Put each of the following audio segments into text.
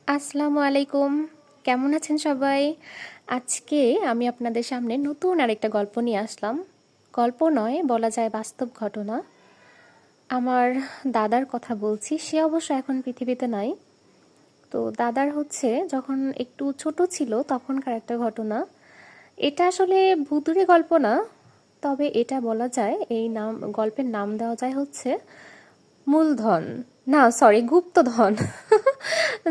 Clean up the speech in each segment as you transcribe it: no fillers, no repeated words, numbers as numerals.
আসসালামু আলাইকুম। কেমন আছেন সবাই? আজকে আমি আপনাদের সামনে নতুন আরেকটা গল্প নিয়ে আসলাম। গল্প নয়, বলা যায় বাস্তব ঘটনা। আমার দাদার কথা বলছি। সে অবশ্য এখন পৃথিবীতে নাই। তো দাদার হচ্ছে যখন একটু ছোট ছিল তখনকার একটা ঘটনা। এটা আসলে ভুতুড়ে গল্প না, তবে এটা বলা যায়, এই গল্পের নাম দেওয়া যায় হচ্ছে মূলধন। না, সরি, গুপ্তধন।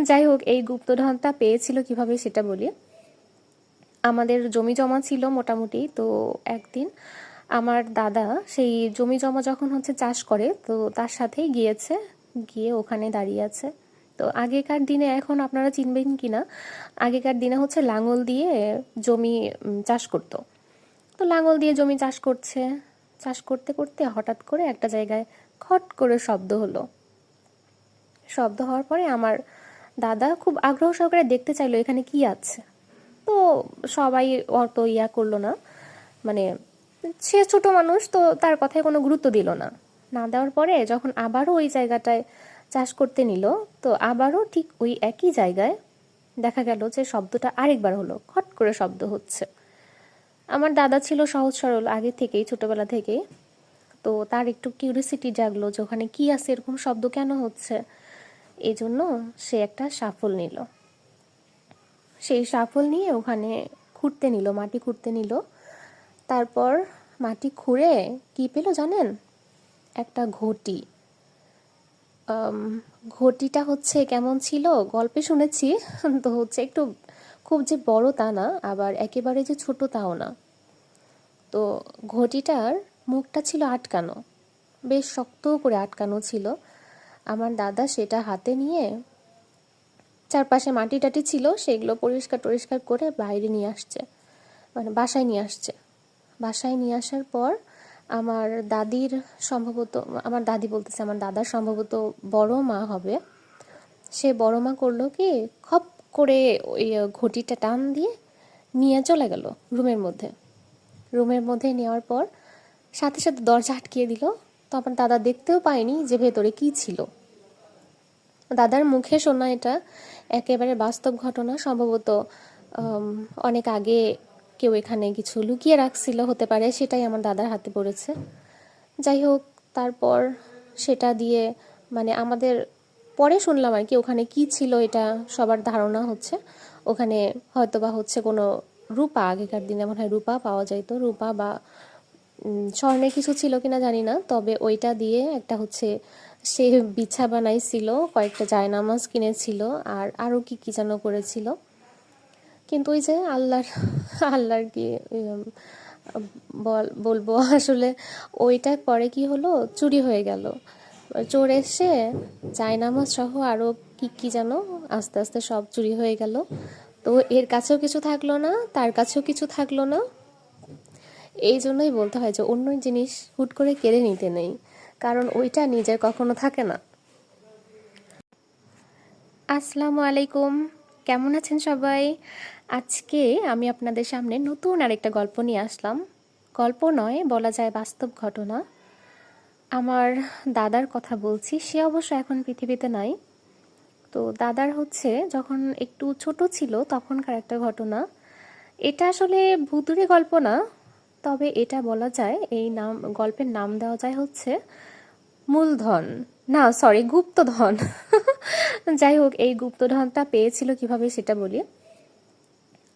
যাই হোক, এই গুপ্তধনটা পেয়েছিল কিভাবে সেটা বলি। আমাদের জমি জমা ছিল মোটামুটি। তো একদিন আমার দাদা সেই জমি জমা যখন হচ্ছে চাষ করে, তো তার সাথেই গিয়েছে, গিয়ে ওখানে দাঁড়িয়ে আছে। তো আগেকার দিনে, এখন আপনারা চিনবেন কি না, আগেকার দিনে হচ্ছে লাঙল দিয়ে জমি চাষ করতো। তো লাঙল দিয়ে জমি চাষ করছে, চাষ করতে করতে হঠাৎ করে একটা জায়গায় খট করে শব্দ হলো। শব্দ হওয়ার পরে আমার দাদা খুব আগ্রহ সহকারে দেখতে চাইলো এখানে কি আছে। তো সবাই অত করলো না, মানে সে ছোট মানুষ, তো তার কথায় কোনো গুরুত্ব দিল না। না দেওয়ার পরে যখন আবারও ওই জায়গাটায় চাষ করতে নিল, তো আবারও ঠিক ওই একই জায়গায় দেখা গেল যে শব্দটা আরেকবার হলো, খট করে শব্দ হচ্ছে। আমার দাদা ছিল সহজ সরল আগে থেকেই, ছোটবেলা থেকেই। তো তার একটু কিউরিসিটি জাগলো যে ওখানে কি আছে, এরকম শব্দ কেন হচ্ছে। এই জন্য সে একটা শাফল নিল। সেই শাফল নিয়ে ওখানে খুঁড়তে নিল, মাটি খুঁড়তে নিল। তারপর মাটি খুঁড়ে কি পেল জানেন? একটা ঘটি। আম, ঘটিটা হচ্ছে কেমন ছিল গল্পে শুনেছি। তো হচ্ছে একটু, খুব যে বড় তা না, আবার একেবারে যে ছোট তাও না। তো ঘটিটার মুখটা ছিল আটকানো, বেশ শক্ত করে আটকানো ছিল। আমার দাদা সেটা হাতে নিয়ে, চারপাশে মাটি টাটি ছিল, সেগুলো পরিষ্কার টরিষ্কার করে বাইরে নিয়ে আসছে, মানে বাসায় নিয়ে আসছে। বাসায় নিয়ে আসার পর আমার দাদির সম্ভবত, আমার দাদি বলতেছে, আমার দাদার সম্ভবত বড় মা হবে, সে বড় মা করলো কি, খপ করে ওই ঘটিটা টান দিয়ে নিয়ে চলে গেল রুমের মধ্যে। রুমের মধ্যে নেওয়ার পর সাথে সাথে দরজা আটকিয়ে দিল। তো আমার দাদা দেখতেও পায়নি যে ভেতরে কি ছিল। দাদার মুখে শোনা এটা একেবারে বাস্তব ঘটনা। সম্ভবত আম, অনেক আগে কেউ এখানে কিছু লুকিয়ে রাখছিল, হতে পারে, সেটাই আমার দাদার হাতে পড়েছে। যাই হোক, তারপর সেটা দিয়ে, মানে আমাদের পরে শুনলাম আর কি, ওখানে কি ছিল এটা সবার ধারণা হচ্ছে ওখানে হয়তো বা হচ্ছে কোনো রূপা, আগেকার দিনে মনে হয় রূপা পাওয়া যাইতো, রূপা বা স্বর্ণের কিছু ছিল কিনা জানি না, তবে ওইটা দিয়ে একটা হচ্ছে সে বিছা বানাইছিল, কয়েকটা জায়নামাজ কিনেছিল, আর আরও কি কি যেন করেছিল। কিন্তু ওই যে আল্লাহর কি বলবো আসলে, ওইটার পরে কি হলো, চুরি হয়ে গেল। চোর এসে জায়নামাজ সহ আরও কি কি যেন, আস্তে আস্তে সব চুরি হয়ে গেল। তো এর কাছেও কিছু থাকলো না, তার কাছেও কিছু থাকলো না। এই জন্যই বলতে হয় যে অন্য জিনিস হুট করে কেড়ে নিতে নেই, কারণ ওইটা নিজের কখনো থাকে না। আসসালামু আলাইকুম। কেমন আছেন সবাই? আজকে আমি আপনাদের সামনে নতুন আরেকটা গল্প নিয়ে আসলাম। গল্প নয়, বলা যায় বাস্তব ঘটনা। আমার দাদার কথা বলছি। সে অবশ্য এখন পৃথিবীতে নাই। তো দাদার হচ্ছে যখন একটু ছোট ছিল তখনকার একটা ঘটনা। এটা আসলে ভুতুড়ে গল্প না, তবে এটা বলা যায়, এই গল্পের নাম দেওয়া যায় হচ্ছে মূলধন। না, সরি, গুপ্তধন। যাই হোক, এই গুপ্তধনটা পেয়েছিল কিভাবে সেটা বলি।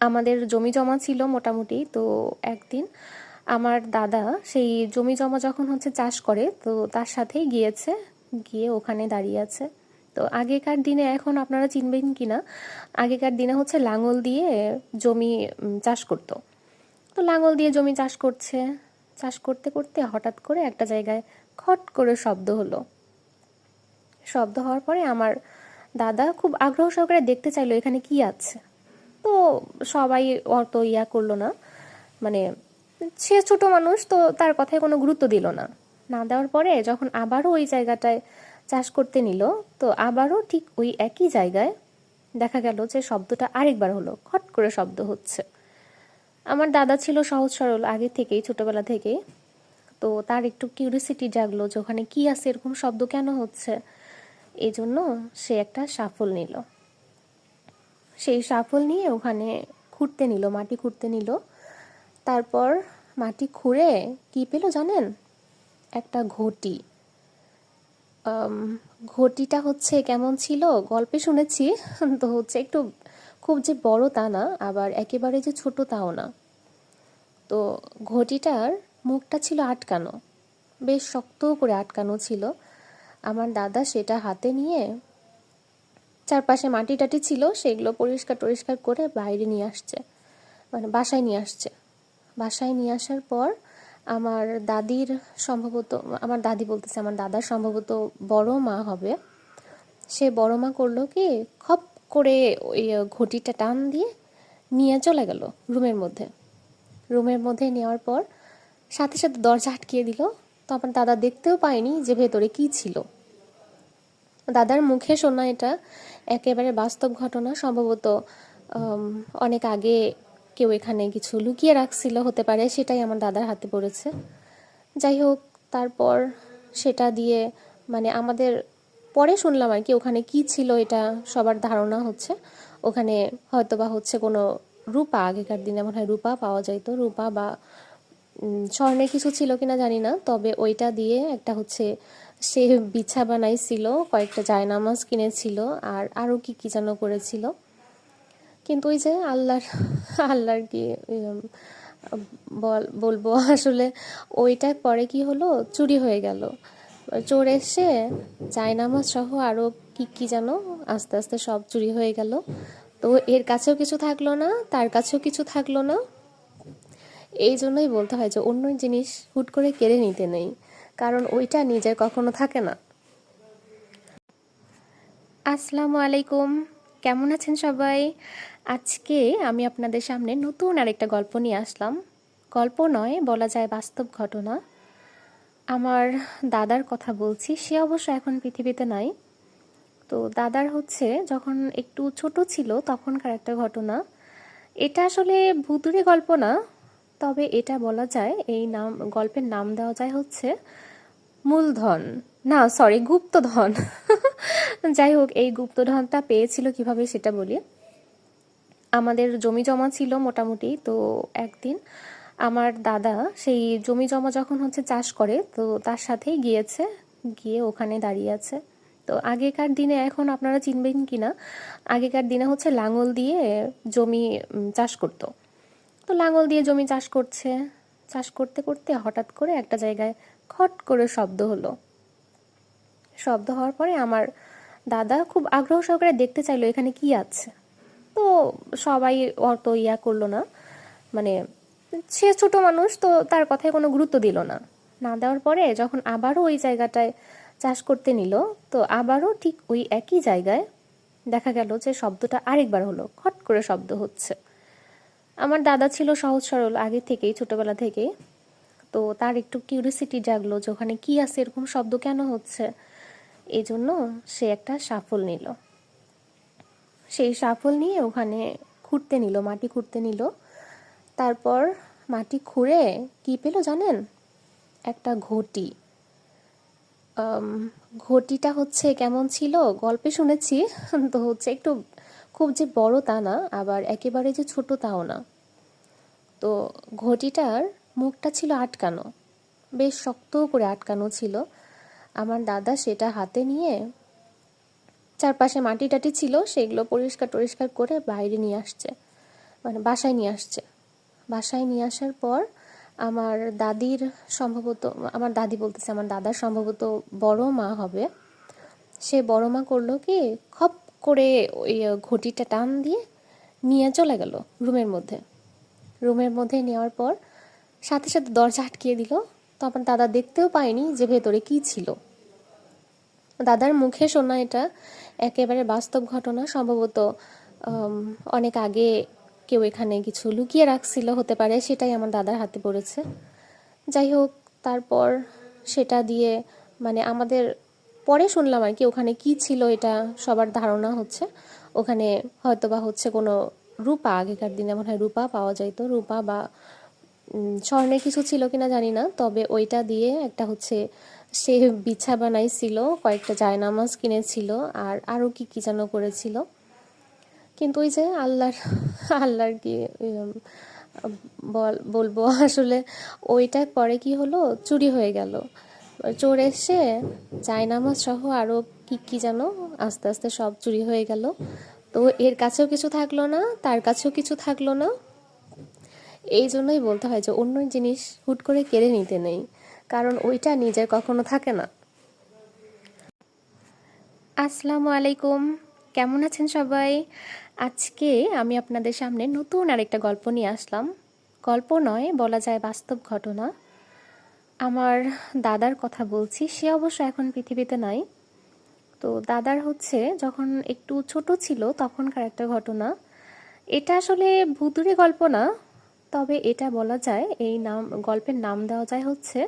আমাদের জমি জমা ছিল মোটামুটি। তো একদিন আমার দাদা সেই জমি জমা যখন হচ্ছে চাষ করে, তো তার সাথেই গিয়েছে, গিয়ে ওখানে দাঁড়িয়ে আছে। তো আগেকার দিনে, এখন আপনারা চিনবেন কি না, আগেকার দিনে হচ্ছে লাঙল দিয়ে জমি চাষ করতো। তো লাঙল দিয়ে জমি চাষ করছে, চাষ করতে করতে হঠাৎ করে একটা জায়গায় খট করে শব্দ হলো। শব্দ হওয়ার পরে আমার দাদা খুব আগ্রহ সহকারে দেখতে চাইলো এখানে কি আছে। তো সবাই অত করলো না, মানে সে ছোট মানুষ, তো তার কথায় কোনো গুরুত্ব দিল না। না দেওয়ার পরে যখন আবারও ওই জায়গাটায় চাষ করতে নিল, তো আবারও ঠিক ওই একই জায়গায় দেখা গেল যে শব্দটা আরেকবার হলো, খট করে শব্দ হচ্ছে। আমার দাদা ছিল সহজ সরল আগে থেকেই, ছোটবেলা থেকেই। তো তার একটু কিউরিসিটি জাগলো যে ওখানে কি আছে, এরকম শব্দ কেন হচ্ছে। এই জন্য সে একটা শাফল নিল। সেই শাফল নিয়ে ওখানে খুঁড়তে নিল, মাটি খুঁড়তে নিল। তারপর মাটি খুঁড়ে কি পেল জানেন? একটা ঘটি। ঘটিটা হচ্ছে কেমন ছিল গল্পে শুনেছি, তো হচ্ছে একটু খুব যে বড় তা না, আবার একেবারে যে ছোট তাও না। তো ঘটিটার মুখটা ছিল আটকানো, বেশ শক্ত করে আটকানো ছিল। আমার দাদা সেটা হাতে নিয়ে, চারপাশে মাটি টাটি ছিল, সেগুলো পরিষ্কার টরিষ্কার করে বাইরে নিয়ে আসছে, মানে বাসায় নিয়ে আসছে। বাসায় নিয়ে আসার পর আমার দাদির সম্ভবত, আমার দাদি বলতেছে, আমার দাদার সম্ভবত বড় মা হবে, সে বড় মা করলো কি, খপ করে ওই ঘটিটা টান দিয়ে নিয়ে চলে গেল রুমের মধ্যে। রুমের মধ্যে নেওয়ার পর সাথে সাথে দরজা আটকিয়ে দিল। তো আমার দাদা দেখতেও পায়নি যে ভেতরে কি ছিল। দাদার মুখে শোনা এটা একেবারে বাস্তব ঘটনা। সম্ভবত অনেক আগে কেউ এখানে কিছু লুকিয়ে রাখছিল হতে পারে, সেটাই আমার দাদার হাতে পড়েছে। যাই হোক, তারপর সেটা দিয়ে মানে আমাদের পরে শুনলাম আর কি ওখানে কি ছিল, এটা সবার ধারণা হচ্ছে ওখানে হয়তোবা হচ্ছে কোনো রূপা, আগেকার দিনে মনে হয় রূপা পাওয়া যাইতো, রূপা বা স্বর্ণের কিছু ছিল কিনা জানি না, তবে ওইটা দিয়ে একটা হচ্ছে সে বিছা বানাইছিল, কয়েকটা জায়নামাজ কিনেছিল, আর আরও কি কি যেন করেছিল। কিন্তু ওই যে আল্লাহর কি বলবো আসলে, ওইটা পরে কি হলো, চুরি হয়ে গেল। চোর এসে জায়নামাজ সহ আরও কি কি যেন আস্তে আস্তে সব চুরি হয়ে গেল। তো এর কাছেও কিছু থাকলো না, তার কাছেও কিছু থাকলো না। এই জন্যই বলতে হয় যে অন্য জিনিস হুট করে কেড়ে নিতে নেই, কারণ ওইটা নিজের কখনো থাকে না। আসসালামু আলাইকুম, কেমন আছেন সবাই? আজকে আমি আপনাদের সামনে নতুন আরেকটা গল্প নিয়ে আসলাম। গল্প নয়, বলা যায় বাস্তব ঘটনা। আমার দাদার কথা বলছি, সে অবশ্য এখন পৃথিবীতে নাই। তো দাদার হচ্ছে যখন একটু ছোট ছিল তখনকার একটা ঘটনা। এটা আসলে ভুতুড়ে গল্প না, তবে এটা বলা যায়, এই নাম, গল্পের নাম দেওয়া যায় হচ্ছে মূলধন, না সরি গুপ্তধন। যাই হোক, এই গুপ্তধনটা পেয়েছিল কিভাবে সেটা বলি। আমাদের জমি জমা ছিল মোটামুটি, তো একদিন আমার দাদা সেই জমি জমা যখন হচ্ছে চাষ করে, তো তার সাথেই গিয়েছে, গিয়ে ওখানে দাঁড়িয়ে আছে। তো আগেকার দিনে, এখন আপনারা চিনবেন কিনা, আগেকার দিনে হচ্ছে লাঙল দিয়ে জমি চাষ করতো। তো লাঙল দিয়ে জমি চাষ করছে, চাষ করতে করতে হঠাৎ করে একটা জায়গায় খট করে শব্দ হলো। শব্দ হওয়ার পরে আমার দাদা খুব আগ্রহ সহকারে দেখতে চাইলো এখানে কি আছে। তো সবাই অত করলো না, মানে সে ছোট মানুষ, তো তার কথায় কোনো গুরুত্ব দিল না। না দেওয়ার পরে যখন আবারও ওই জায়গাটায় চাষ করতে নিল, তো আবারও ঠিক ওই একই জায়গায় দেখা গেল যে শব্দটা আরেকবার হলো, খট করে শব্দ হচ্ছে। আমার দাদা ছিল সহজ সরল আগে থেকেই, ছোটবেলা থেকেই, তো তার একটু কিউরিসিটি জাগলো যে ওখানে কি আছে, এরকম শব্দ কেন হচ্ছে। এই জন্য সে একটা শাফল নিল। সেই শাফল নিয়ে ওখানে খুঁড়তে নিল, মাটি খুঁড়তে নিল। তারপর মাটি খুঁড়ে কি পেল জানেন? একটা ঘটি। ঘটিটা হচ্ছে কেমন ছিল গল্পে শুনেছি, তো হচ্ছে একটু খুব যে বড় তা না, আবার একেবারে যে ছোট তাও না। তো ঘটিটার মুখটা ছিল আটকানো, বেশ শক্ত করে আটকানো ছিল। আমার দাদা সেটা হাতে নিয়ে, চারপাশে মাটি টাটি ছিল, সেগুলো পরিষ্কার টরিষ্কার করে বাইরে নিয়ে আসছে, মানে বাসায় নিয়ে আসছে। বাসায় নিয়ে আসার পর আমার দাদির সম্ভবত, আমার দাদি বলতেছে, আমার দাদার সম্ভবত বড় মা হবে, সে বড় মা করলো কি, খপ করে ওই ঘটিটা টান দিয়ে নিয়ে চলে গেল রুমের মধ্যে। রুমের মধ্যে নেওয়ার পর সাথে সাথে দরজা আটকিয়ে দিল। তো আমার দাদা দেখতেও পায়নি যে ভেতরে কি ছিল। দাদার মুখে শোনা এটা একেবারে বাস্তব ঘটনা। সম্ভবত অনেক আগে কেউ এখানে কিছু লুকিয়ে রাখছিল হতে পারে, সেটাই আমার দাদার হাতে পড়েছে। যাই হোক, তারপর সেটা দিয়ে মানে আমাদের পরে শুনলাম আর কি ওখানে কি ছিল, এটা সবার ধারণা হচ্ছে ওখানে হয়তোবা হচ্ছে কোনো রূপা, আগেকার দিনে মনে হয় রূপা পাওয়া যাইতো, রূপা বা স্বর্ণের কিছু ছিল কিনা জানি না, তবে ওইটা দিয়ে একটা হচ্ছে সে বিছা বানাইছিল, কয়েকটা জায়নামাজ কিনেছিল, আর আরও কি কি যেন করেছিল। কিন্তু ওই যে আল্লাহর কি বলবো আসলে ওইটার পরে কি হলো, চুরি হয়ে গেল। চোর এসে জায়নামাজ সহ আরও কি কি যেন আস্তে আস্তে সব চুরি হয়ে গেল। তো এর কাছেও কিছু থাকলো না, তার কাছেও কিছু থাকলো না। এই জন্যই বলতে হয় যে অন্য জিনিস হুট করে কেড়ে নিতে নেই, কারণ ওইটা নিজের কখনো থাকে না। আসসালামু আলাইকুম, কেমন আছেন সবাই? আজকে আমি আপনাদের সামনে নতুন আরেকটা গল্প নিয়ে আসলাম। গল্প নয়, বলা যায় বাস্তব ঘটনা। আমার দাদার কথা বলছি, সে অবশ্য এখন পৃথিবীতে নাই। তো দাদার হচ্ছে যখন একটু ছোট ছিল তখনকার একটা ঘটনা। এটা আসলে ভুতুড়ে গল্প না, তবে এটা বলা যায়, এই গল্পের নাম দেওয়া যায় হচ্ছে